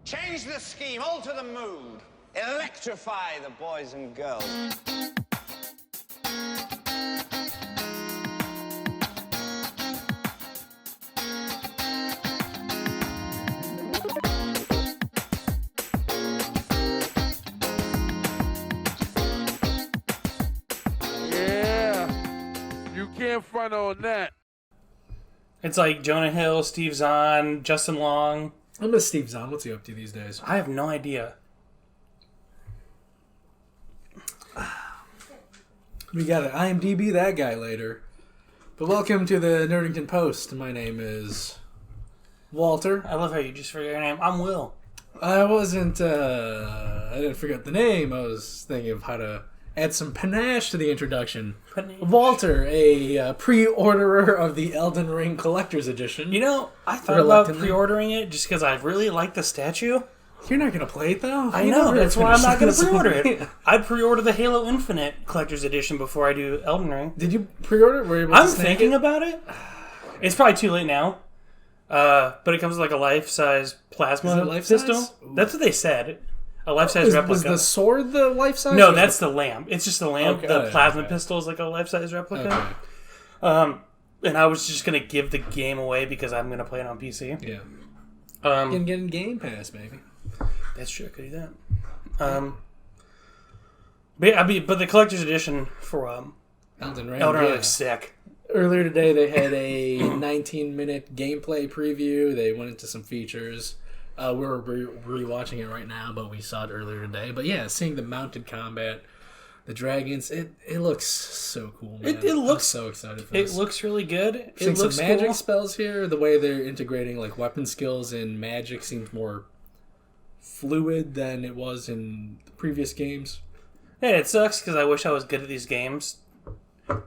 Change the scheme, alter the mood, electrify the boys and girls. Yeah, you can't front on that. It's like Jonah Hill, Steve Zahn, Justin Long. I miss Steve Zahn. What's he up to these days? I have no idea. We got to IMDb that guy later. But welcome to the Nerdington Post. My name is Walter. I love how you just forget your name. I'm Will. I didn't forget the name. I was thinking of how to add some panache to the introduction. Walter, a pre-orderer of the Elden Ring Collector's Edition. You know, I thought about pre-ordering it just because I really like the statue. You're not going to play it, though? I know, that's why I'm not going to pre-order it. I'd pre-order the Halo Infinite Collector's Edition before I do Elden Ring. Did you pre-order it? Were you able I'm to snag thinking it? about it. It's probably too late now. But it comes with like a life-size plasma pistol. That's what they said. A life-size replica. Was the sword the life-size? No, that's the lamp. It's just the lamp. Okay, the plasma pistol is like a life-size replica. Okay. And I was just going to give the game away because I'm going to play it on PC. Yeah. You can get in Game Pass, maybe. That's true. I could do that. But the collector's edition for Elden Ring looks sick. Earlier today, they had a 19-minute gameplay preview. They went into some features. We're rewatching it right now, but we saw it earlier today. But yeah, seeing the mounted combat, the dragons, it looks so cool, man. It looks I'm so excited for this. It looks really good. Seeing some magic spells here. The way they're integrating like weapon skills and magic seems more fluid than it was in the previous games. Yeah, it sucks because I wish I was good at these games.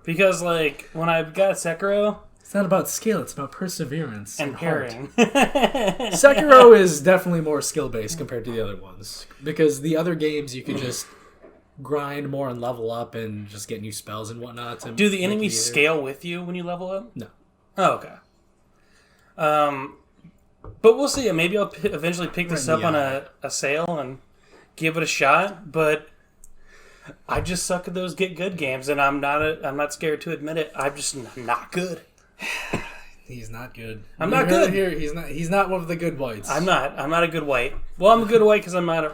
Because like when I got Sekiro, it's not about skill, it's about perseverance and parrying. Sekiro is definitely more skill-based compared to the other ones. Because the other games, you could just grind more and level up and just get new spells and whatnot. Do the enemies scale with you when you level up? No. Oh, okay. But we'll see. Maybe I'll eventually pick this up on a sale and give it a shot. But I just suck at those get good games, and I'm not scared to admit it. I'm just not good. He's not good. I'm not good. Here, he's not one of the good whites. I'm not a good white. Well, I'm a good white because I'm not a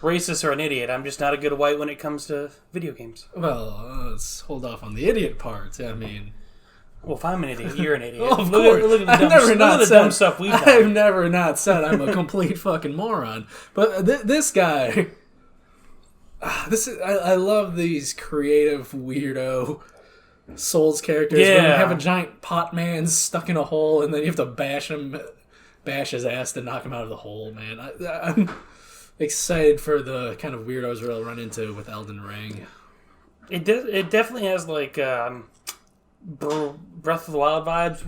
racist or an idiot. I'm just not a good white when it comes to video games. Well, let's hold off on the idiot part. I mean, well, if I'm an idiot, you're an idiot. Well, of course. Look at the dumb stuff we've done. I've never not said I'm a complete fucking moron. But this guy, I love these creative weirdo Souls characters. Yeah. When you have a giant pot man stuck in a hole, and then you have to bash his ass to knock him out of the hole. Man, I'm excited for the kind of weirdos we'll run into with Elden Ring. It definitely has like Breath of the Wild vibes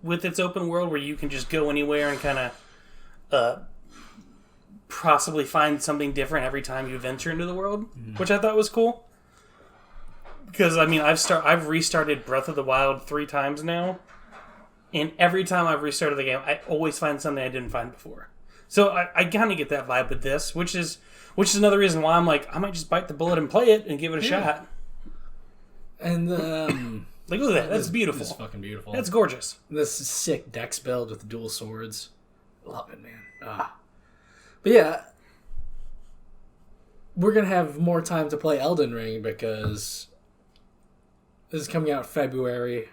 with its open world, where you can just go anywhere and kind of possibly find something different every time you venture into the world, which I thought was cool. Because I mean, I've restarted Breath of the Wild 3 times now, and every time I've restarted the game, I always find something I didn't find before. So I kind of get that vibe with this, which is another reason why I'm like, I might just bite the bullet and play it and give it a shot. And like, look at that. That's beautiful. It's fucking beautiful. That's gorgeous. This sick dex build with dual swords. Love it, man. But yeah, we're going to have more time to play Elden Ring because this is coming out February.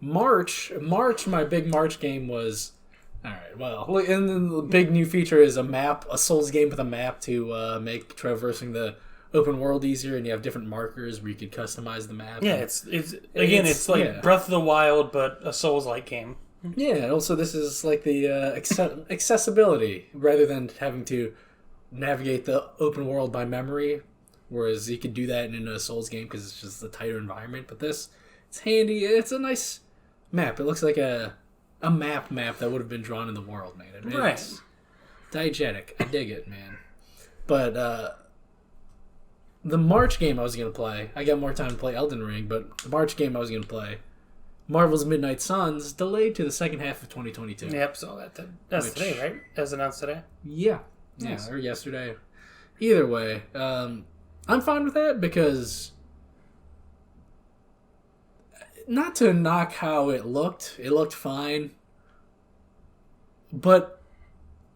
March, my big March game was... Alright, well, and then the big new feature is a Souls game with a map to make traversing the open world easier, and you have different markers where you can customize the map. Yeah, it's like Breath of the Wild, but a Souls-like game. Yeah, also this is like the accessibility, rather than having to navigate the open world by memory, whereas you could do that in a Souls game because it's just a tighter environment. But this, it's handy. It's a nice map. It looks like a map that would have been drawn in the world, man. It's diegetic. I dig it, man. But the March game I was going to play, I got more time to play Elden Ring, but the March game I was going to play Marvel's Midnight Suns delayed to the second half of 2022. Yep, saw that. That's today, right? That was announced today. Yeah. Nice. Yeah, or yesterday. Either way, I'm fine with that because, not to knock how it looked fine, but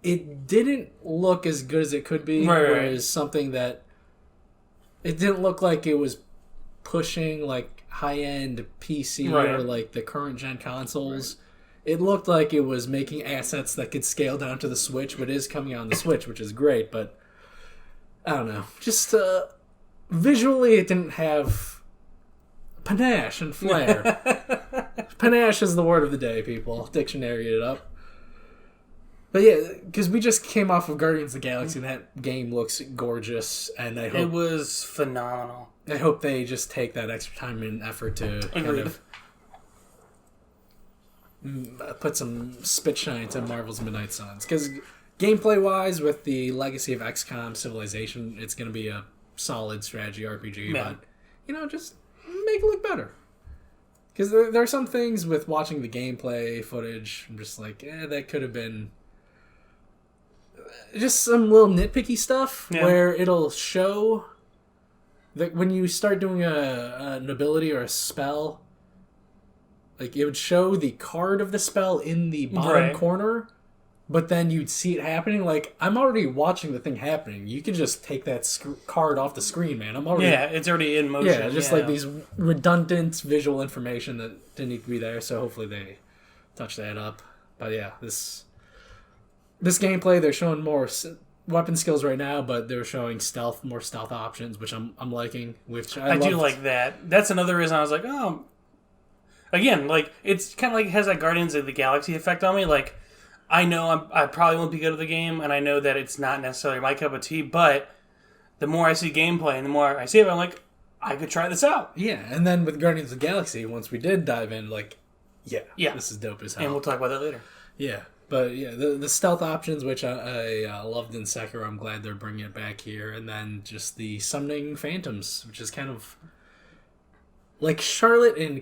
it didn't look as good as it could be. Right. Whereas something that, it didn't look like it was pushing like high-end PC or like the current gen consoles. Right. It looked like it was making assets that could scale down to the Switch, but is coming on the Switch, which is great, but I don't know. Just visually, it didn't have panache and flair. Panache is the word of the day, people. Dictionary it up. But yeah, because we just came off of Guardians of the Galaxy, and that game looks gorgeous, and I hope it was phenomenal. I hope they just take that extra time and effort to kind of put some spit shine to Marvel's Midnight Suns. Because gameplay-wise, with the legacy of XCOM Civilization, it's going to be a solid strategy RPG. Yeah. But, just make it look better. Because there are some things with watching the gameplay footage, I'm just like, that could have been just some little nitpicky stuff where it'll show that when you start doing an ability or a spell, like it would show the card of the spell in the bottom corner, but then you'd see it happening. Like, I'm already watching the thing happening. You can just take that card off the screen, man. It's already in motion. Yeah, just like these redundant visual information that didn't need to be there. So hopefully they touch that up. But yeah, this gameplay, they're showing more weapon skills right now, but they're showing more stealth options, which I'm liking. Which I do like that. That's another reason I was like, oh. Again, like, it's kind of like has that Guardians of the Galaxy effect on me. Like, I know I probably won't be good at the game, and I know that it's not necessarily my cup of tea, but the more I see gameplay and the more I see it, I'm like, I could try this out. Yeah, and then with Guardians of the Galaxy, once we did dive in, like, yeah, this is dope as hell. And we'll talk about that later. Yeah, but yeah, the stealth options, which I loved in Sekiro, I'm glad they're bringing it back here, and then just the summoning phantoms, which is kind of like Charlotte in the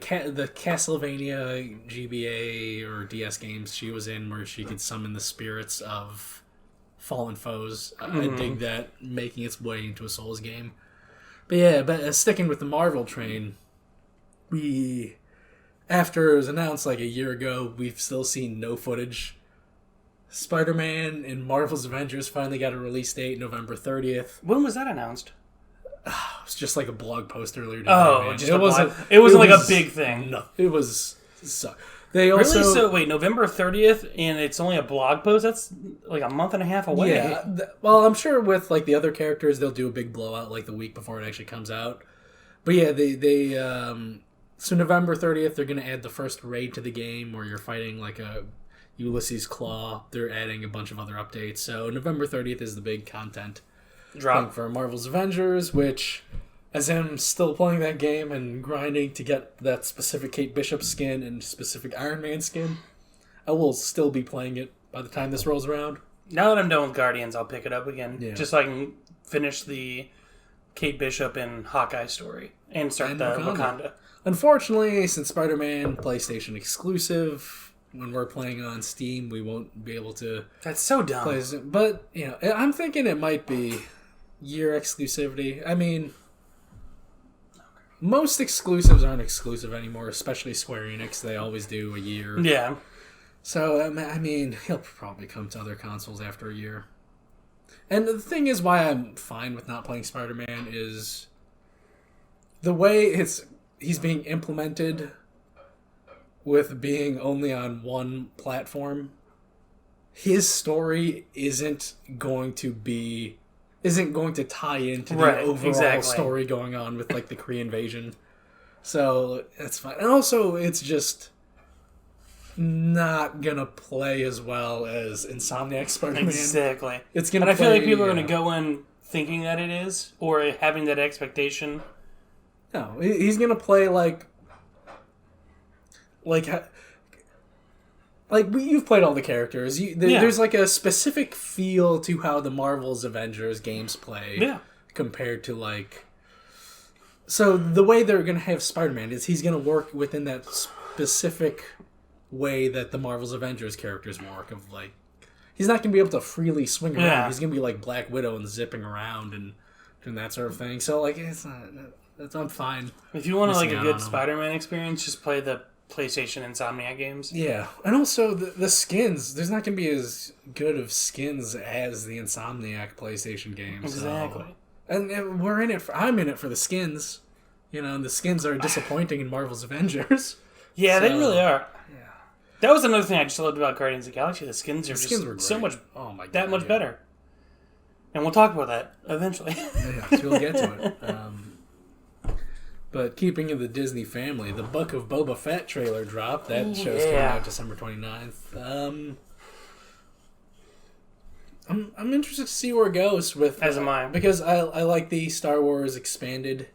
Castlevania GBA or DS games she was in, where she could summon the spirits of fallen foes. Mm-hmm. I dig that, making its way into a Souls game. But yeah, sticking with the Marvel train, after it was announced like a year ago, we've still seen no footage. Spider-Man and Marvel's Avengers finally got a release date, November 30th. When was that announced? It was just like a blog post earlier today. It wasn't like a big thing. No, it was. They also really. So wait, November 30th, and it's only a blog post. That's like a month and a half away. Yeah. Well, I'm sure with like the other characters, they'll do a big blowout like the week before it actually comes out. But yeah, they so November 30th, they're gonna add the first raid to the game where you're fighting like a Ulysses Claw. They're adding a bunch of other updates. So November 30th is the big content drop for Marvel's Avengers, which, as I'm still playing that game and grinding to get that specific Kate Bishop skin and specific Iron Man skin, I will still be playing it by the time this rolls around. Now that I'm done with Guardians, I'll pick it up again. Yeah. Just so I can finish the Kate Bishop and Hawkeye story and start the Wakanda. Unfortunately, since Spider-Man PlayStation exclusive, when we're playing on Steam, we won't be able to. That's so dumb. But I'm thinking it might be year exclusivity. I mean, most exclusives aren't exclusive anymore, especially Square Enix. They always do a year. Yeah. So, I mean, he'll probably come to other consoles after a year. And the thing is why I'm fine with not playing Spider-Man is the way he's being implemented with being only on one platform. His story isn't going to tie into the overall story going on with like the Kree invasion. So that's fine. And also it's just not gonna play as well as Insomniac Spider-Man. Exactly. It's gonna. And I feel like people are gonna go in thinking that it is, or having that expectation. No, he's gonna play like you've played all the characters. There's like a specific feel to how the Marvel's Avengers games play compared to like. So the way they're gonna have Spider-Man is he's gonna work within that specific way that the Marvel's Avengers characters work. Of like, he's not going to be able to freely swing around. Yeah. He's going to be like Black Widow and zipping around and doing that sort of thing. So like, I'm fine. If you want like a missing out good on him. Spider-Man experience, just play the PlayStation Insomniac games. Yeah, and also the skins. There's not going to be as good of skins as the Insomniac PlayStation games. Exactly. And we're in it. I'm in it for the skins. And the skins are disappointing in Marvel's Avengers. Yeah, they So, really are. Yeah, That was another thing I just loved about Guardians of the Galaxy. The skins are the just skins were great. so much Oh my god, that much yeah. better. And we'll talk about that eventually. Yeah, we'll get to it. But keeping in the Disney family, the Book of Boba Fett trailer dropped. That show's coming out December 29th. I'm interested to see where it goes with. As am I. Because I like the Star Wars expanded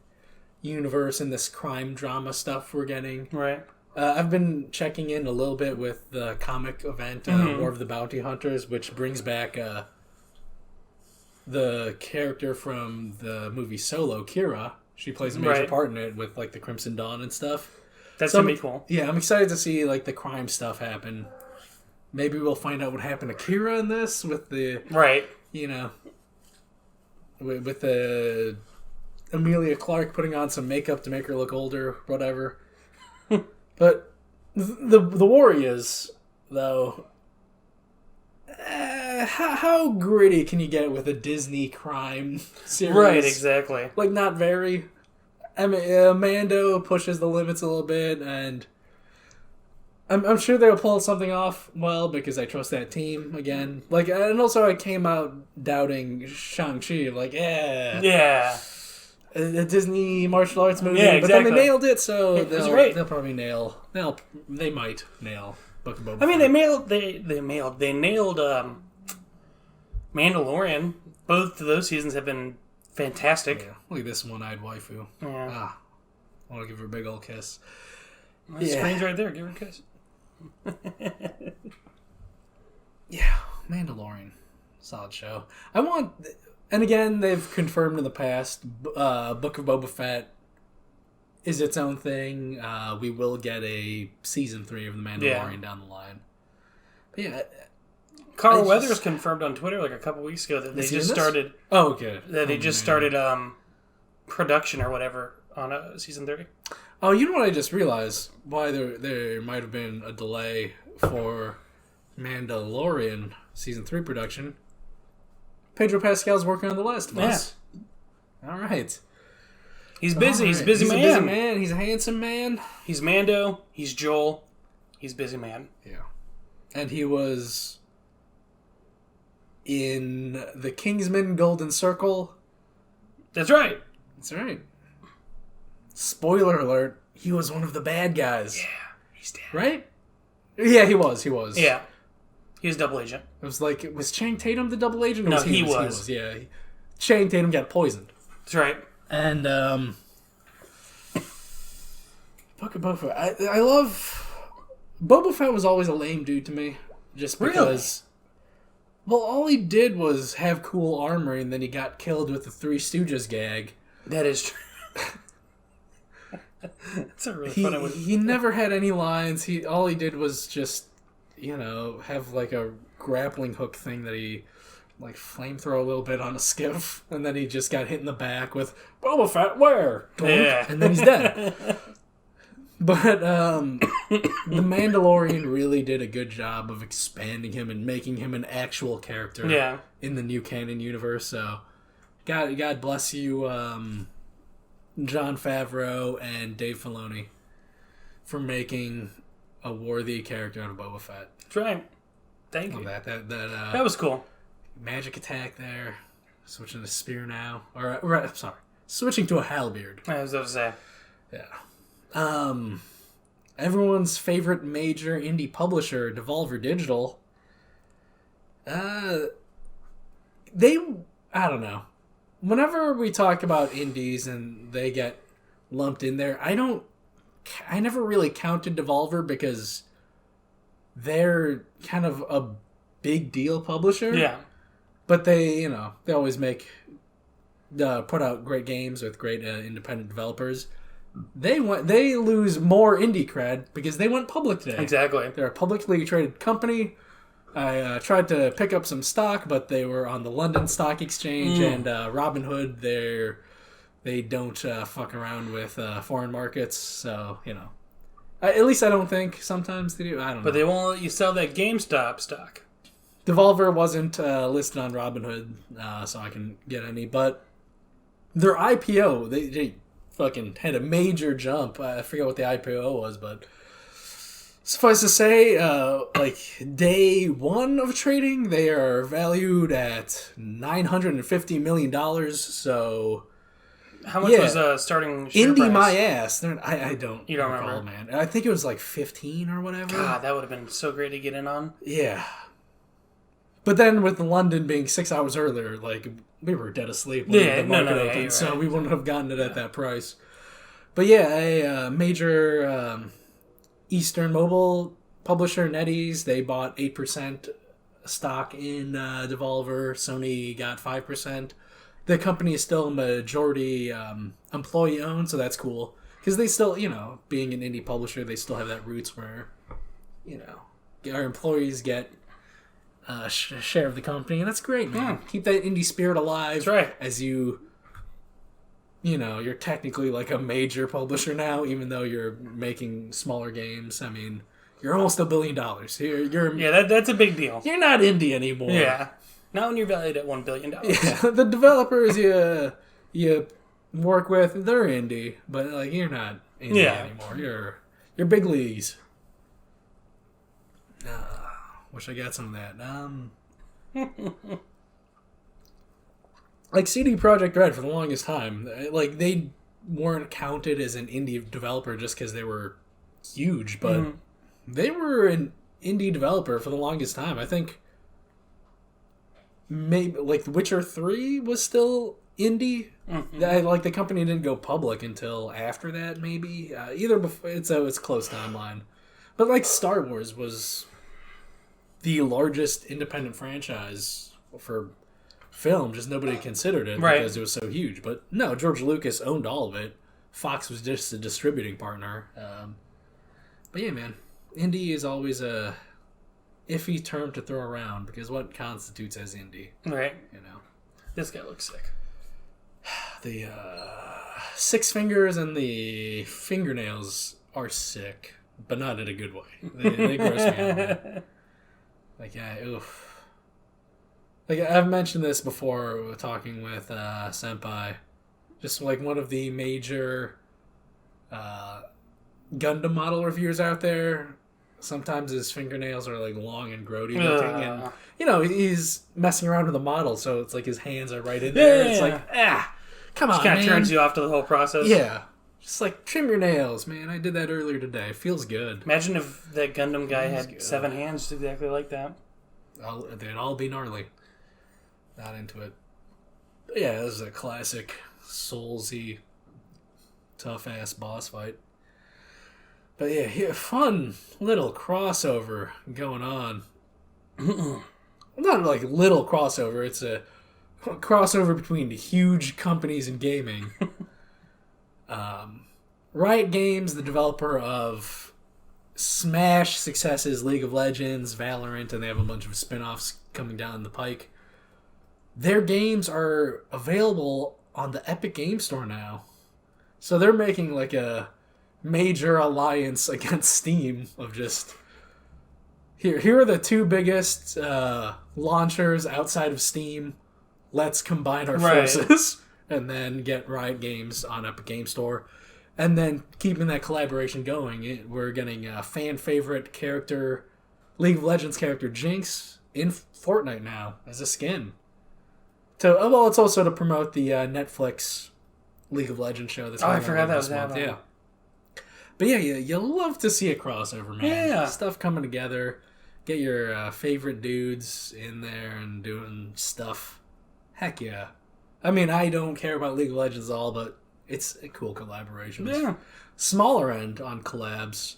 universe and this crime drama stuff we're getting. Right. I've been checking in a little bit with the comic event, War of the Bounty Hunters, which brings back the character from the movie Solo, Kira. She plays a major part in it with like the Crimson Dawn and stuff. That's going to be cool. Yeah, I'm excited to see like the crime stuff happen. Maybe we'll find out what happened to Kira in this with the Right. With the Amelia Clark putting on some makeup to make her look older, whatever. But the Warriors, though, how gritty can you get with a Disney crime series? Right, exactly. Like, not very. I mean, Mando pushes the limits a little bit, and I'm sure they'll pull something off well because I trust that team again. Like, and also I came out doubting Shang-Chi, like, Yeah. a Disney martial arts movie, Yeah, but then exactly. they nailed it, so It was great. they'll probably they might nail Book of Boba I mean, Fett. they nailed Mandalorian. Both of those seasons have been fantastic. Yeah. Look at this one-eyed waifu. Yeah. I want to give her a big old kiss. The screen's right there. Give her a kiss. Yeah, Mandalorian. Solid show. And again, they've confirmed in the past, Book of Boba Fett is its own thing. We will get a season 3 of The Mandalorian down the line. But yeah. Carl Weathers confirmed on Twitter like a couple weeks ago that they just started. Oh, okay. That they just started production or whatever on season 30. Oh, you know what I just realized? Why there might have been a delay for Mandalorian season 3 production. Pedro Pascal's working on The Last of Us. All right. He's busy. He's a busy man. He's a busy man. He's a handsome man. He's Mando. He's Joel. He's busy man. Yeah. And he was in the Kingsman Golden Circle. That's right. That's right. Spoiler alert, he was one of the bad guys. Yeah, he's dead. Right? Yeah, he was. Yeah. He was double agent. It was like, was Channing Tatum the double agent? Or No, was he was. Yeah. Channing Tatum got poisoned. That's right. And, Book of Boba Fett. I love... Boba Fett was always a lame dude to me. Just because... Well, all he did was have cool armor, and then he got killed with the Three Stooges gag. That is true. That's a really funny one. He never had any lines. All he did was just, have like a grappling hook thing that he like flamethrow a little bit on a skiff, and then he just got hit in the back with Boba Fett where? Yeah. And then he's dead. But the Mandalorian really did a good job of expanding him and making him an actual character in the new canon universe. So, God bless you, Jon Favreau and Dave Filoni, for making a worthy character out of Boba Fett. That's right. Thank you. That was cool. Magic attack there. Switching to spear now. Sorry. Switching to a halberd. I was about to say. Yeah. Everyone's favorite major indie publisher, Devolver Digital. I don't know. Whenever we talk about indies and they get lumped in there, I never really counted Devolver because they're kind of a big deal publisher. Yeah. But they always put out great games with great independent developers. They lose more indie cred because they went public today. Exactly. They're a publicly traded company. I tried to pick up some stock, but they were on the London Stock Exchange and Robinhood. They don't fuck around with foreign markets, so at least I don't think. Sometimes they do. I don't know. But they won't let you sell that GameStop stock. Devolver wasn't listed on Robinhood, so I can get any. But their IPO, they fucking had a major jump. I forget what the IPO was, but suffice to say, day one of trading, they are valued at $950 million. So, how much was starting share Indie price? my ass. I don't. You don't recall, remember? man. I think it was like 15 or whatever. God, that would have been so great to get in on. Yeah. But then with London being 6 hours earlier, we were dead asleep when the market opened, so we wouldn't have gotten it at that price. But yeah, a major Eastern mobile publisher, NetEase, they bought 8% stock in Devolver. Sony got 5%. The company is still majority employee-owned, so that's cool. Because they still, being an indie publisher, they still have that roots where, our employees get a share of the company, and that's great, man. Keep that indie spirit alive. That's right. As you're technically like a major publisher now, even though you're making smaller games. I mean, you're almost $1 billion. That's a big deal. You're not indie anymore. Yeah. Not when you're valued at $1 billion. Yeah, the developers you work with, they're indie, but you're not indie anymore. You're big leagues. Wish I got some of that. CD Projekt Red for the longest time, they weren't counted as an indie developer just because they were huge, but they were an indie developer for the longest time. I think maybe The Witcher 3 was still indie. The company didn't go public until after that, maybe. Either before, it's a close timeline. But Star Wars was the largest independent franchise for film, just nobody considered it because it was so huge. But no, George Lucas owned all of it. Fox was just a distributing partner. But yeah, man, indie is always a iffy term to throw around because what constitutes as indie? Right. This guy looks sick. The 6 fingers and the fingernails are sick, but not in a good way. They gross me out, man. Oof. I've mentioned this before talking with Senpai. Just one of the major Gundam model reviewers out there. Sometimes his fingernails are long and grody looking, and he's messing around with the model, so it's his hands are right in there. It's come on, just kind of turns you off to the whole process. Yeah. Just trim your nails, man. I did that earlier today. It feels good. Imagine if that Gundam guy had 7 hands exactly like that. They'd all be gnarly. Not into it. But yeah, this is a classic Soulsy, tough-ass boss fight. But yeah, fun little crossover going on. Not little crossover. It's a crossover between huge companies in gaming. Riot Games, the developer of Smash successes, League of Legends, Valorant, and they have a bunch of spin-offs coming down the pike. Their games are available on the Epic Game Store now. So they're making a major alliance against Steam of just... Here are the 2 biggest launchers outside of Steam. Let's combine our forces and then get Riot Games on Epic Game Store. And then keeping that collaboration going, we're getting a fan favorite character, League of Legends character Jinx in Fortnite now as a skin. It's also to promote the Netflix League of Legends show. That's I forgot that was happening. Yeah. But yeah, you love to see a crossover, man. Yeah. Stuff coming together. Get your favorite dudes in there and doing stuff. Heck yeah. I mean, I don't care about League of Legends at all, but it's a cool collaboration. Yeah. Smaller end on collabs.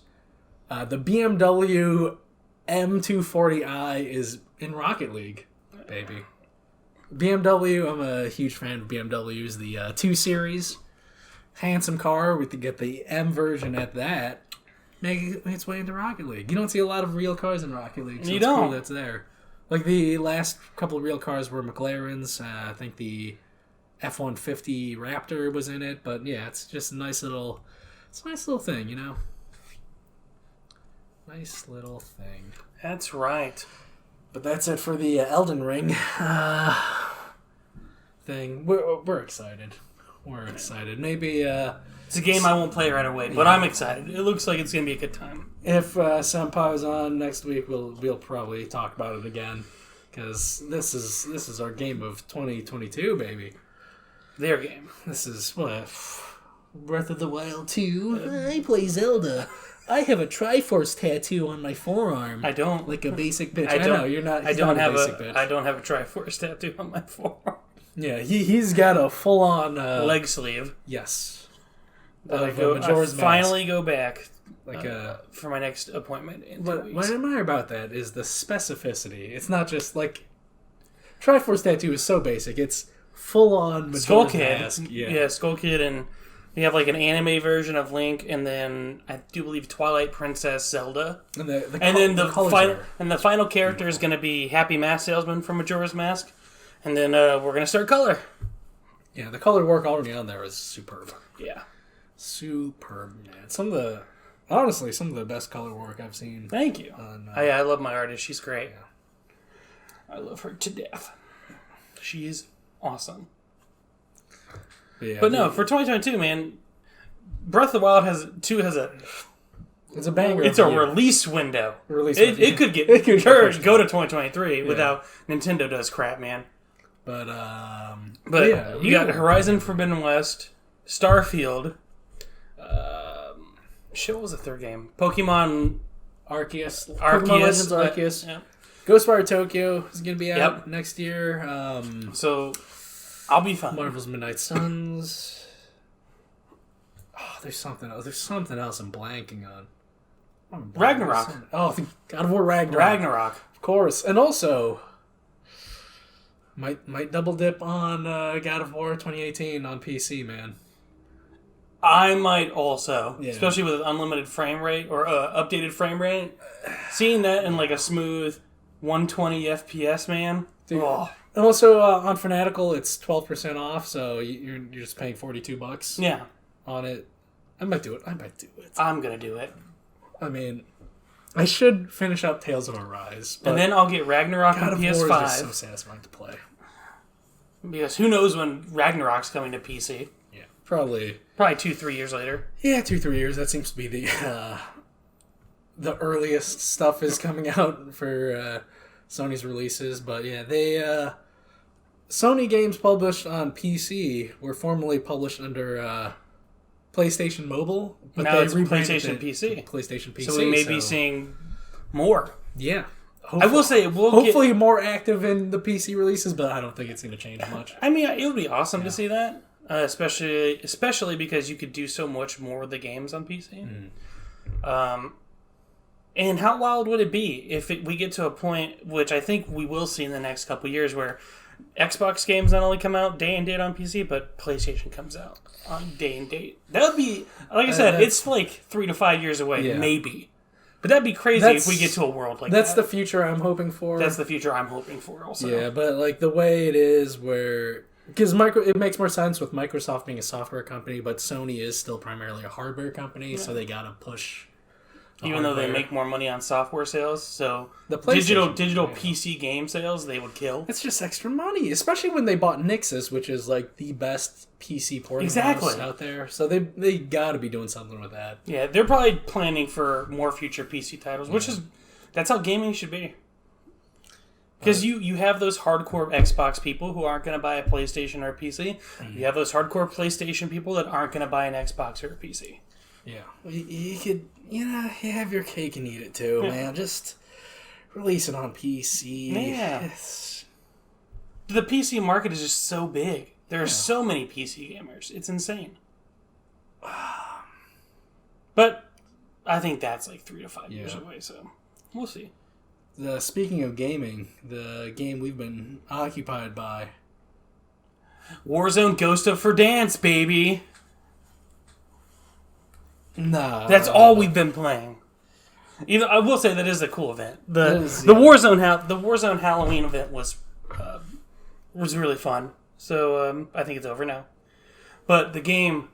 The BMW M240i is in Rocket League, baby. BMW, I'm a huge fan of BMWs. The 2 Series handsome car. We could get the M version at that. Make its way into Rocket League. You don't see a lot of real cars in Rocket League. So You it's don't. cool that's there. Like the last couple of real cars were McLarens. I think the F-150 Raptor was in it. But yeah, it's just a nice little thing, you know? Nice little thing. That's right. But that's it for the Elden Ring thing. We're excited. We're excited. Maybe It's a game I won't play right away, but I'm excited. It looks like it's going to be a good time. if Senpai's on next week, we'll probably talk about it again because this is our game of 2022, baby. Their game. This is what Breath of the Wild 2. I play Zelda. I have a Triforce tattoo on my forearm. I don't. Like a basic bitch. I don't. know you're not. I don't have basic bitch. I don't have a Triforce tattoo on my forearm. Yeah, he's got a full on Leg sleeve. Yes. But I Majora's Mask. finally go back Like for my next appointment in 2 what weeks. I admire about that is the specificity. It's not just like Triforce tattoo is so basic. It's full on Skull Majora's Kid. Mask. Yeah, Skull Kid, and we have like an anime version of Link, and then I do believe Twilight Princess Zelda. And Then the colors final character is going to be Happy Mask Salesman from Majora's Mask, and then we're going to start color. Yeah, the color work already on there is superb. Yeah, Superb, man. Honestly, some of the best color work I've seen. thank you. On, I love my artist. She's great. Yeah. I love her to death. She's awesome. Yeah, But no, for 2022, man, Breath of the Wild has a it's a banger. it's a release window. Release It window. could get It could go to 2023 without Nintendo does crap, man. But But you got Horizon Forbidden West, Starfield. What was the third game? Pokemon Arceus. Pokemon Legends Arceus. Yeah. Ghostwire Tokyo is going to be out Yep. next year. So I'll be fine. Marvel's Midnight Suns. Oh, there's something else. There's something else I'm blanking on. Ragnarok. Oh, God of War Ragnarok. Ragnarok. Of course. And also, might double dip on God of War 2018 on PC, man. I might also, Yeah. especially with unlimited frame rate or updated frame rate, seeing that in like a smooth 120 FPS, man. Dude. Oh. And also on Fanatical, it's 12% off, so you're just paying $42 Yeah, on it. I might do it. I'm gonna do it. I mean, I should finish up Tales of Arise, but And then I'll get Ragnarok God on of War is PS5 just so satisfying to play. because who knows when Ragnarok's coming to PC? Yeah, probably 2-3 years later. Yeah, 2-3 years. That seems to be the earliest stuff is coming out for Sony's releases. But yeah, Sony games published on PC were formerly published under PlayStation Mobile, but Now they it's rebranded PlayStation it PC. to PlayStation PC. So we may be seeing more. Yeah, I will say we'll hopefully more active in the PC releases, but I don't think it's going to change much. I mean, it would be awesome to see that, especially because you could do so much more with the games on PC. And how wild would it be if we get to a point, which I think we will see in the next couple of years, where Xbox games not only come out day and date on PC, but PlayStation comes out on day and date. That would be, like I said, it's like 3 to 5 years away, maybe. But that'd be crazy if we get to a world like that. That's the future I'm hoping for. That's the future I'm hoping for also. Yeah, but like the way it is where... Because it makes more sense with Microsoft being a software company, but Sony is still primarily a hardware company, so they gotta push... Even though they make more money on software sales, so The digital PlayStation, PC game sales, they would kill. It's just extra money, especially when they bought Nixus, which is like the best PC porting Exactly. house out there. So they gotta be doing something with that. Yeah, they're probably planning for more future PC titles, that's how gaming should be. Because you have those hardcore Xbox people who aren't going to buy a PlayStation or a PC. You have those hardcore PlayStation people that aren't going to buy an Xbox or a PC. Yeah, you could, you have your cake and eat it too, man. Just release it on PC. Yeah. The PC market is just so big. There are so many PC gamers. It's insane. But I think that's like 3 to 5 years away, so we'll see. Speaking of gaming, the game we've been occupied by... Warzone Ghost of Verdansk, baby! Nah. That's all we've been playing. Even I will say that is a cool event. The yeah. Warzone Halloween event was really fun. So I think it's over now. But the game,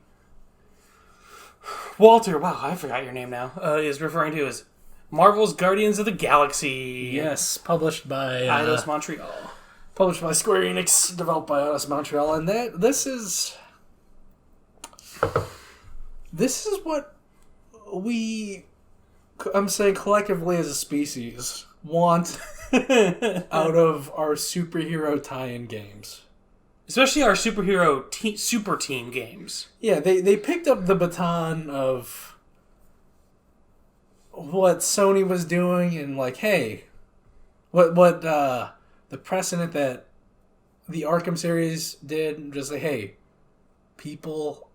Walter, wow, I forgot your name now, is referring to as Marvel's Guardians of the Galaxy. Yes, published by Eidos Montreal. Published by Square Enix, developed by Eidos Montreal, and this is what I'm saying collectively as a species want out of our superhero tie-in games. Especially our superhero super team games. Yeah, they picked up the baton of what Sony was doing and like, hey, what the precedent that the Arkham series did, just like, hey, people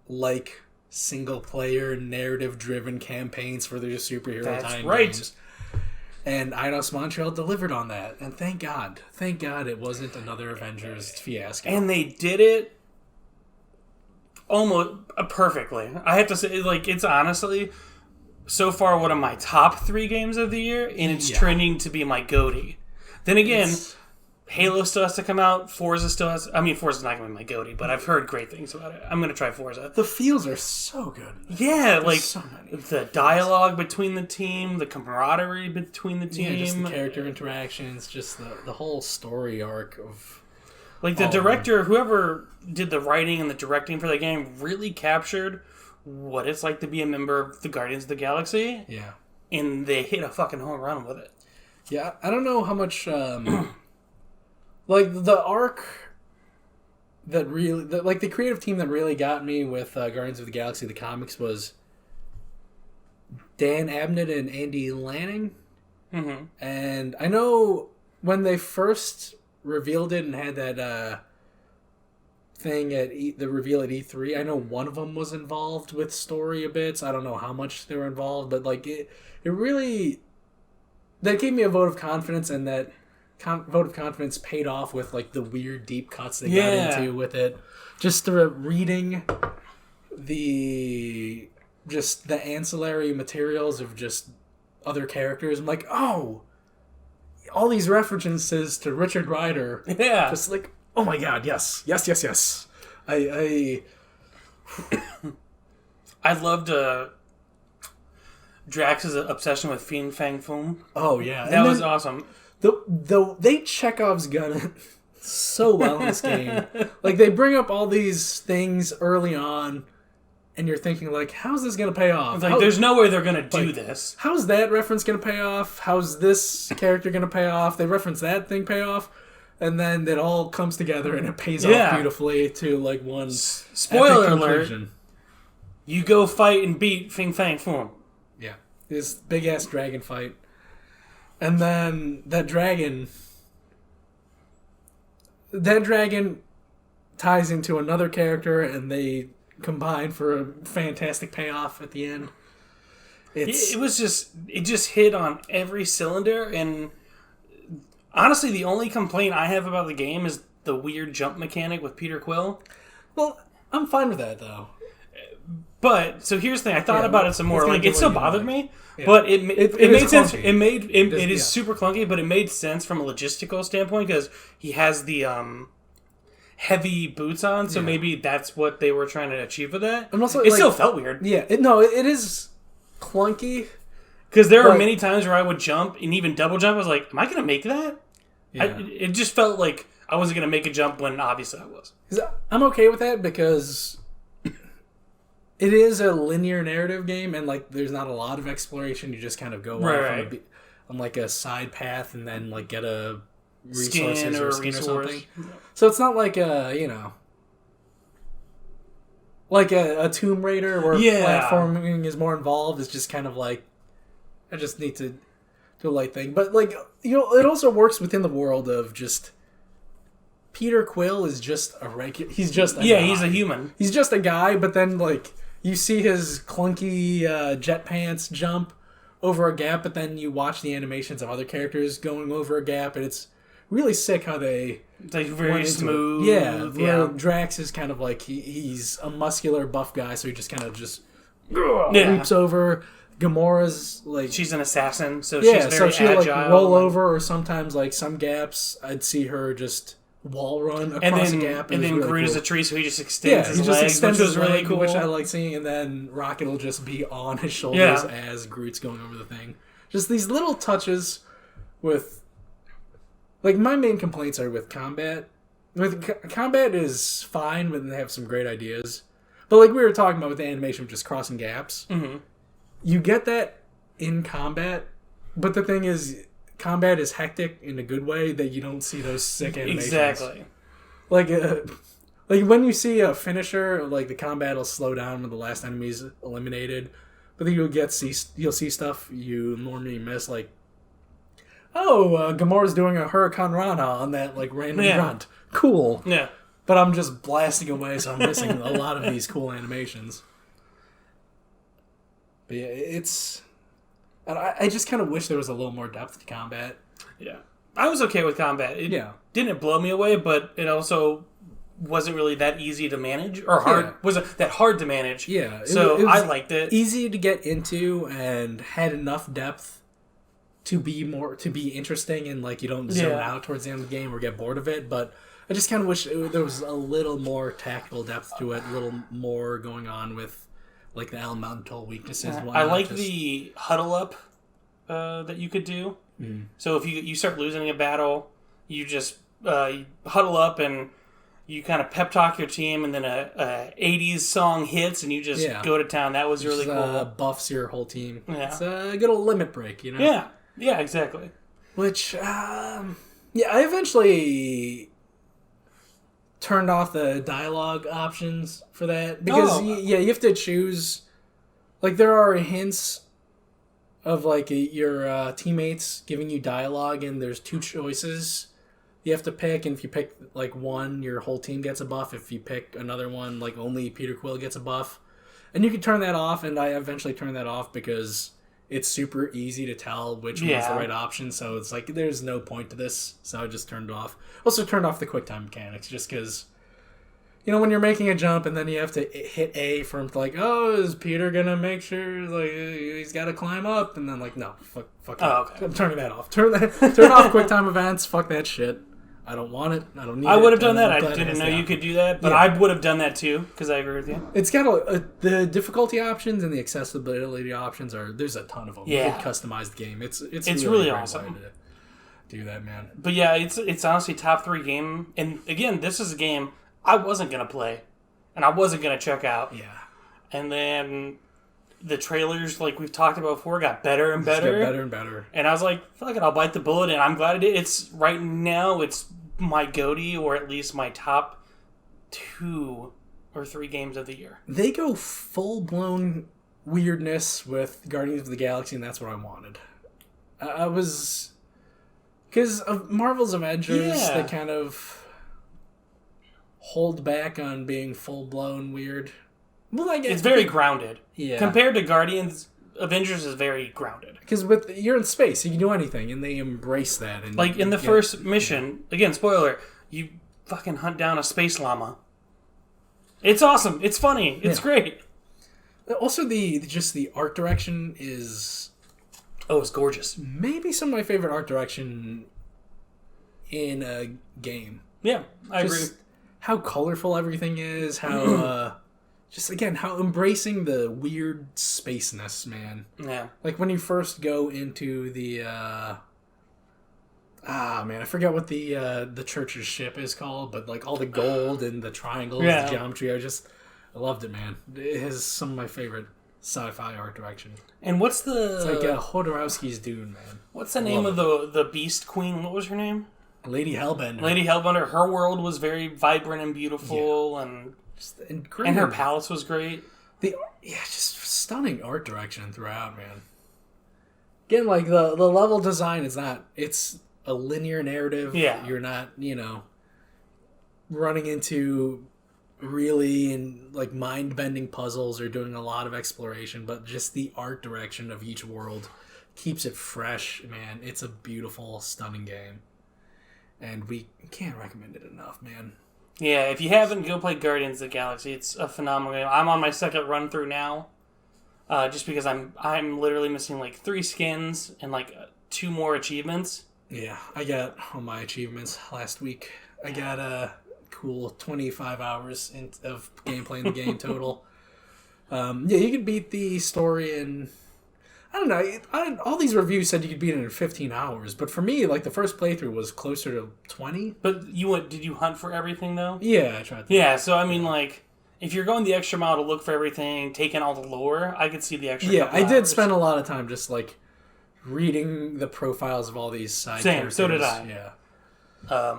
like single-player, narrative-driven campaigns for their superhero tie-in games. And Eidos Montreal delivered on that. And thank God it wasn't another Avengers fiasco. And they did it almost perfectly. I have to say, like, it's honestly, so far, one of my top 3 games of the year, and it's trending to be my GOATY. Then again, Halo still has to come out. Forza's not going to be my GOATY, but I've heard great things about it. I'm going to try Forza. The feels are so good. Yeah, There's like so many. the dialogue between the team, the camaraderie between the team. Yeah, just the character interactions, just the whole story arc of... Like the director, whoever did the writing and the directing for the game really captured what it's like to be a member of the Guardians of the Galaxy. Yeah. And they hit a fucking home run with it. Yeah, I don't know how much... like, the arc that really... the creative team that really got me with Guardians of the Galaxy, the comics, was Dan Abnett and Andy Lanning. Mm-hmm. And I know when they first revealed it and had that thing at the reveal at E3, I know one of them was involved with story a bit. I don't know how much they were involved, but like it really... That gave me a vote of confidence, and that vote of confidence paid off with like the weird deep cuts they got into with it. Just reading the ancillary materials of just other characters. I'm like, oh, all these references to Richard Rider. Yeah. Just like, oh my god, yes. I loved Drax's obsession with Fin Fang Foom. Oh yeah, that was awesome. They Chekhov's gun it so well in this game. Like, they bring up all these things early on, and you're thinking, like, how's this going to pay off? It's like, there's no way they're going to do this. How's that reference going to pay off? How's this character going to pay off? They reference that thing pay off? And then it all comes together, and it pays off beautifully to, like, one spoiler alert. conclusion. You go fight and beat Fin Fang Foom. Yeah. This big-ass dragon fight. And then that dragon ties into another character, and they combine for a fantastic payoff at the end. It just hit on every cylinder, and honestly, the only complaint I have about the game is the weird jump mechanic with Peter Quill. Well, I'm fine with that, though. But so here's the thing: I thought about it some more. Like, it still bothered me, but it made sense. Clunky. It is super clunky, but it made sense from a logistical standpoint because he has the heavy boots on, so maybe that's what they were trying to achieve with that. And also, it still felt weird. Yeah, it is clunky because there are many times where I would jump and even double jump. I was like, "Am I going to make that?" Yeah. It just felt like I wasn't going to make a jump when obviously I was. I'm okay with that because it is a linear narrative game, and like there's not a lot of exploration. You just kind of go on like a side path and then like get a resources or skin or something. So it's not like a Tomb Raider where platforming is more involved. It's just kind of like I just need to do a light thing, but like it also works within the world of just Peter Quill is just a regular. He's just a guy. He's a human. He's just a guy, but then like. You see his clunky jet pants jump over a gap, but then you watch the animations of other characters going over a gap, and it's really sick how they... It's like very smooth. Yeah, Drax is kind of like, he's a muscular buff guy, so he just kind of just leaps over. Gamora's like she's an assassin, so she's very she'll agile. like roll over, or sometimes like some gaps, I'd see her just wall run across a gap. And then really Groot is cool. a tree, so he just extends his legs, which was really cool. Which I like seeing, and then Rocket will just be on his shoulders as Groot's going over the thing. Just these little touches with, like, my main complaints are with combat. Combat is fine when they have some great ideas, but like we were talking about with the animation, just crossing gaps. Mm-hmm. You get that in combat, but the thing is, combat is hectic in a good way that you don't see those sick animations. Exactly. Like when you see a finisher, like the combat will slow down when the last enemy is eliminated, but then you'll see stuff you normally miss, like, Gamora's doing a Hurricane Rana on that like random grunt. Cool. Yeah. But I'm just blasting away, so I'm missing a lot of these cool animations. But yeah, I just kind of wish there was a little more depth to combat. Yeah. I was okay with combat. It didn't blow me away, but it also wasn't really that easy to manage, or hard. Yeah. Wasn't that hard to manage. Yeah. So I liked it. Easy to get into and had enough depth to be interesting, and like you don't zone out towards the end of the game or get bored of it. But I just kind of wish there was a little more tactical depth to it, a little more going on with like the elemental weeknesses. I like the huddle up that you could do. Mm. So if you start losing a battle, you just you huddle up and you kind of pep talk your team, and then a 80s song hits and you just go to town. That was really cool. Buffs your whole team. Yeah. It's a good old limit break, you know? Yeah, exactly. Which, I eventually turned off the dialogue options for that, because you have to choose. Like, there are hints of like your teammates giving you dialogue, and there's two choices you have to pick, and if you pick like one, your whole team gets a buff. If you pick another one, like only Peter Quill gets a buff. And you can turn that off, and I eventually turned that off because it's super easy to tell which one's the right option, so it's like there's no point to this, so I just turned it off. Also turned off the QuickTime mechanics, just because, you know, when you're making a jump and then you have to hit A for him to like, is Peter gonna make sure like he's got to climb up, and then like, no, fuck that. Okay. I'm turning that off. Turn off QuickTime events. Fuck that shit. I don't want it. I don't need it. I would have done that. I didn't know you could do that, but I would have done that too, because I agree with you. It's got the difficulty options and the accessibility options there's a ton of them. Yeah. You can customize the game. It's really awesome to do that, man. But yeah, it's honestly top 3 game. And again, this is a game I wasn't going to play, and I wasn't going to check out. Yeah. And then the trailers, like we've talked about before, got better and better. Just got better and better. And I was like, fuck it, I'll bite the bullet, and I'm glad I did. It's right now, it's my GOTY, or at least my top 2 or 3 games of the year. They go full-blown weirdness with Guardians of the Galaxy, and that's what I wanted. I was... Because of Marvel's Avengers, they kind of hold back on being full-blown weird. Well, I guess it's very grounded. Yeah. Compared to Guardians, Avengers is very grounded. Because you're in space, you can do anything, and they embrace that. And like in the first mission, again, spoiler, you fucking hunt down a space llama. It's awesome. It's funny. It's great. Also, the art direction is... Oh, it's gorgeous. Maybe some of my favorite art direction in a game. Yeah, I agree. How colorful everything is, how... just, again, how embracing the weird spaceness, man. Yeah. Like, when you first go into the, I forget what the church's ship is called, but, like, all the gold and the triangles, the geometry, I loved it, man. It has some of my favorite sci-fi art direction. And what's the... It's like Hodorowski's Dune, man. What's the name of the Beast Queen? What was her name? Lady Hellbender. Lady Hellbender. Her world was very vibrant and beautiful, and her palace was great. Just stunning art direction throughout, man. Again, like the level design is not. It's a linear narrative. Yeah, you're not, running into really like mind-bending puzzles or doing a lot of exploration, but just the art direction of each world keeps it fresh, man. It's a beautiful, stunning game, and we can't recommend it enough, man. Yeah, if you haven't, go play Guardians of the Galaxy. It's a phenomenal game. I'm on my second run through now. just because I'm literally missing like 3 skins and like 2 more achievements. Yeah, I got all my achievements last week. I got a cool 25 hours of gameplay in the game total. Yeah, you could beat the story in... I don't know. All these reviews said you could beat it in 15 hours, but for me, like, the first playthrough was closer to 20. But did you hunt for everything, though? Yeah, I tried to. Yeah, so, I mean, like, if you're going the extra mile to look for everything, taking all the lore, I could see the extra Yeah, I did hours. spend a lot of time just, like, reading the profiles of all these side characters. So did I. Yeah.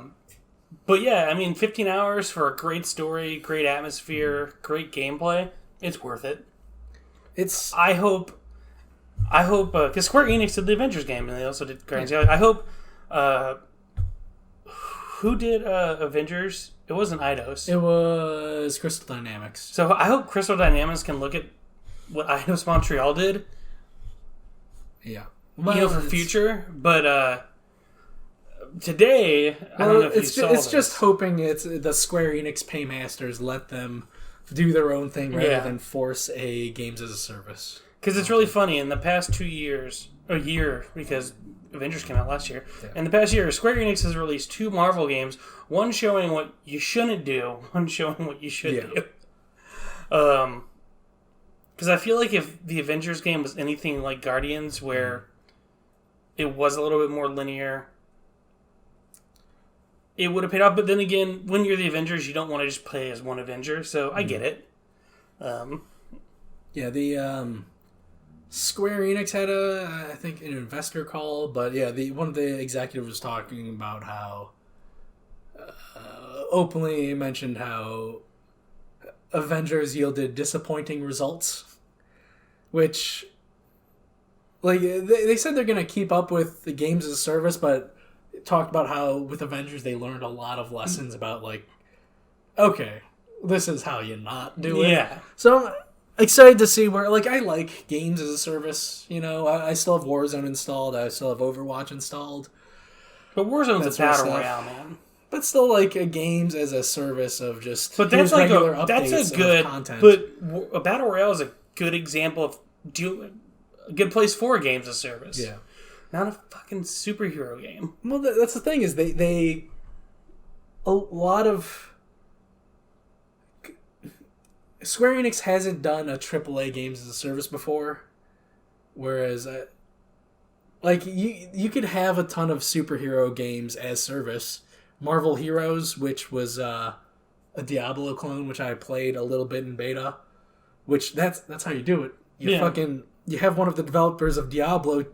But, yeah, I mean, 15 hours for a great story, great atmosphere, great gameplay, it's worth it. I hope, because Square Enix did the Avengers game, and they also did Guardians. Yeah. I hope, who did Avengers? It wasn't Eidos. It was Crystal Dynamics. So I hope Crystal Dynamics can look at what Eidos Montreal did. Yeah. Well, for future, but today, I don't know if you saw it's this. just hoping it's the Square Enix paymasters let them do their own thing rather than force a games as a service. Because it's really funny, in the past 2 years, a year, because Avengers came out last year, in the past year, Square Enix has released 2 Marvel games, one showing what you shouldn't do, one showing what you should do. Because I feel like if the Avengers game was anything like Guardians, where it was a little bit more linear, it would have paid off. But then again, when you're the Avengers, you don't want to just play as one Avenger, so I get it. Yeah, the Square Enix had I think an investor call, but yeah, one of the executives was talking about how openly mentioned how Avengers yielded disappointing results, which, like, they said they're going to keep up with the games as a service, but talked about how with Avengers they learned a lot of lessons about, like, okay, this is how you not do it. Yeah. So I'm excited to see where, like, I like games as a service, you know. I still have Warzone installed, I still have Overwatch installed. But Warzone's a battle stuff. royale, man. But still, like, a games as a service of just But that's like regular that's a updates good of content. But a battle royale is a good example of a good place for games as a service. Yeah. Not a fucking superhero game. Well, that's the thing is they a lot of Square Enix hasn't done a AAA games as a service before, whereas like you could have a ton of superhero games as service. Marvel Heroes, which was a Diablo clone, which I played a little bit in beta, which that's how you do it. You have one of the developers of Diablo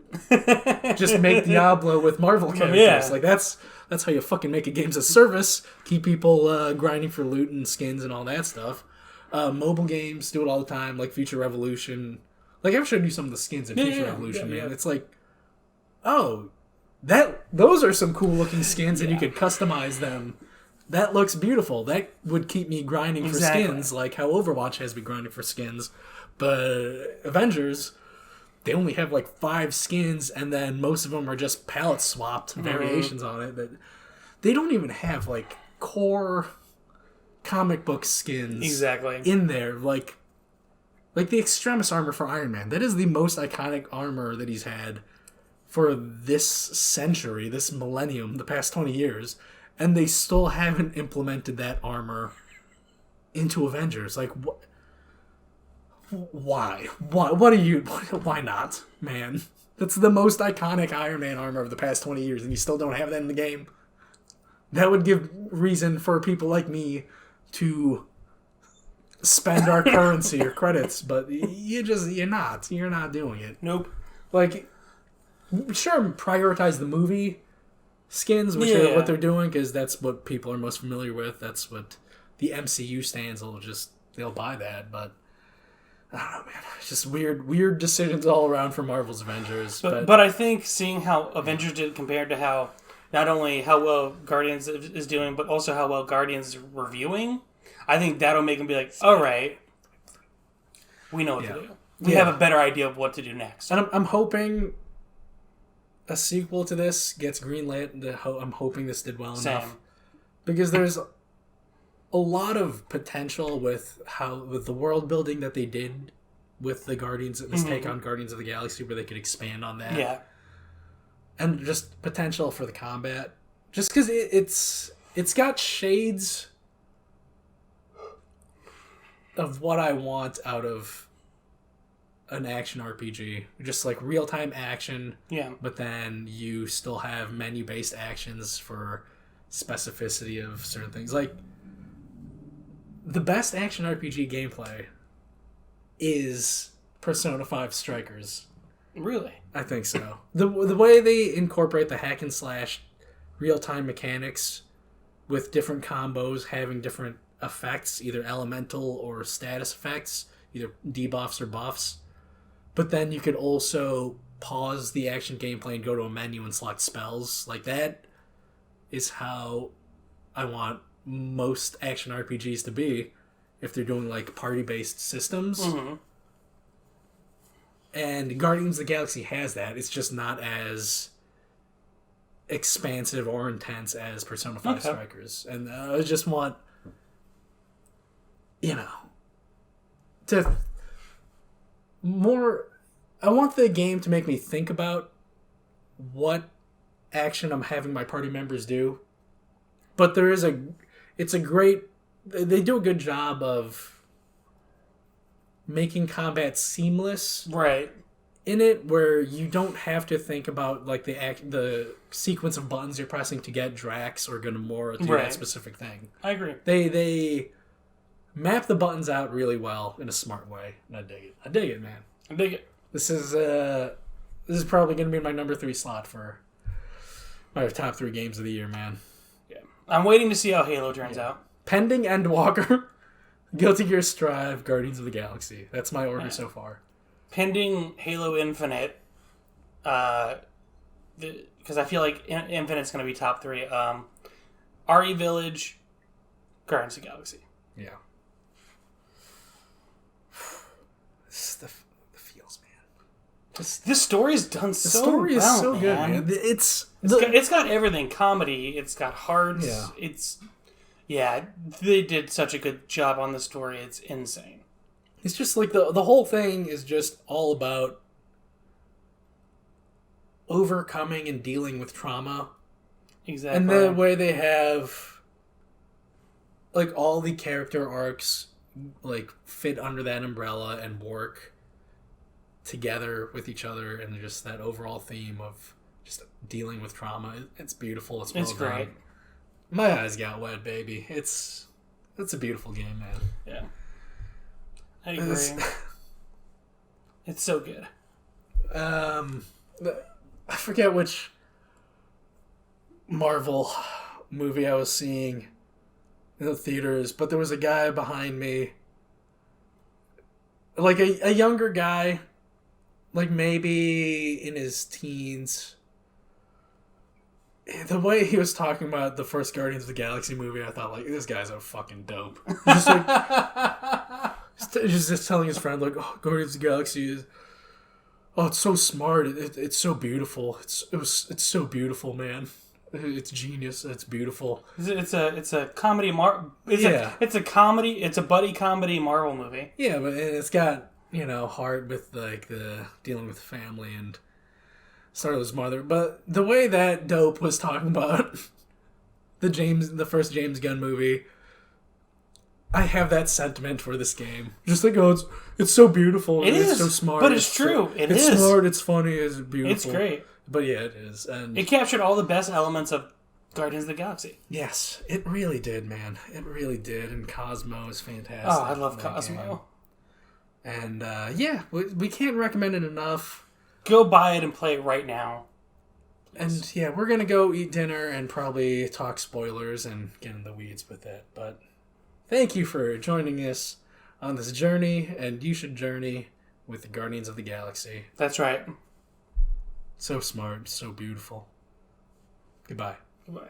just make Diablo with Marvel characters. Yeah. Like that's how you fucking make a games as service. Keep people grinding for loot and skins and all that stuff. Mobile games do it all the time, like Future Revolution. Like I've showed you some of the skins in Future Revolution, man. It's like, oh, those are some cool looking skins, and you could customize them. That looks beautiful. That would keep me grinding for skins, like how Overwatch has me grinding for skins. But Avengers, they only have like 5 skins, and then most of them are just palette swapped variations on it. That they don't even have like core comic book skins in there. Like the Extremis armor for Iron Man. That is the most iconic armor that he's had for this century, this millennium, the past 20 years, and they still haven't implemented that armor into Avengers. Like, why? What are you... Why not, man? That's the most iconic Iron Man armor of the past 20 years, and you still don't have that in the game? That would give reason for people like me to spend our currency or credits, but you're not doing it. Nope. Like, sure, prioritize the movie skins, which are what they're doing, because that's what people are most familiar with. That's what the MCU stands they'll buy that. But I don't know, man. It's just weird decisions all around for Marvel's Avengers. But I think seeing how Avengers did compared to how not only how well Guardians is doing, but also how well Guardians is reviewing, I think that'll make them be like, all right, we know what to do. We have a better idea of what to do next. And I'm hoping a sequel to this gets greenlit. I'm hoping this did well enough. Because there's a lot of potential with the world building that they did with the Guardians, this take on Guardians of the Galaxy, where they could expand on that. Yeah. And just potential for the combat. Just because it's got shades of what I want out of an action RPG. Just like real-time action. Yeah. But then you still have menu-based actions for specificity of certain things. Like, the best action RPG gameplay is Persona 5 Strikers. Really? I think so. The way they incorporate the hack and slash real-time mechanics with different combos having different effects, either elemental or status effects, either debuffs or buffs. But then you could also pause the action gameplay and go to a menu and select spells. Like, that is how I want most action RPGs to be if they're doing, like, party-based systems. Mm-hmm. And Guardians of the Galaxy has that. It's just not as expansive or intense as Persona 5 Strikers. And I just want, to more... I want the game to make me think about what action I'm having my party members do. But it's a great... They do a good job of making combat seamless, right, in it, where you don't have to think about like the sequence of buttons you're pressing to get Drax or Gamora to do that specific thing. I agree. They map the buttons out really well in a smart way, and I dig it. I dig it, man. I dig it. This is probably going to be my number 3 slot for my top 3 games of the year, man. Yeah, I'm waiting to see how Halo turns out. Pending Endwalker, Guilty Gear Strive, Guardians of the Galaxy. That's my order so far. Pending Halo Infinite, because I feel like Infinite's going to be top 3. RE Village, Guardians of the Galaxy. Yeah. This is the feels, man. This story's done so well. The story is so good, man. It's got everything. Comedy. It's got hearts. Yeah. They did such a good job on the story. It's insane. It's just like the whole thing is just all about overcoming and dealing with trauma. Exactly. And the way they have like all the character arcs like fit under that umbrella and work together with each other, and just that overall theme of just dealing with trauma. It's beautiful. It's well great. done. My eyes got wet, baby. It's a beautiful game, man. Yeah. I agree. It's so good. I forget which Marvel movie I was seeing in the theaters, but there was a guy behind me, like a younger guy, like maybe in his teens. The way he was talking about the first Guardians of the Galaxy movie, I thought, like, this guy's a fucking dope. Just like, just telling his friend, like, oh, Guardians of the Galaxy is, oh, it's so smart. It's so beautiful. It's so beautiful, man. It's genius. It's beautiful. It's a comedy. It's a comedy. It's a buddy comedy Marvel movie. Yeah, but it's got heart with like the dealing with family and Star-Lord's mother. But the way that dope was talking about the first James Gunn movie, I have that sentiment for this game. Just like, oh, it's so beautiful. It's so smart. But it's true. It's smart. It's funny. It's beautiful. It's great. But yeah, it is. And it captured all the best elements of Guardians of the Galaxy. Yes, it really did, man. It really did. And Cosmo is fantastic. Oh, I love Cosmo. Game. And yeah, we can't recommend it enough. Go buy it and play it right now. And yeah, we're going to go eat dinner and probably talk spoilers and get in the weeds with it. But thank you for joining us on this journey, and you should journey with the Guardians of the Galaxy. That's right. So smart, so beautiful. Goodbye. Goodbye.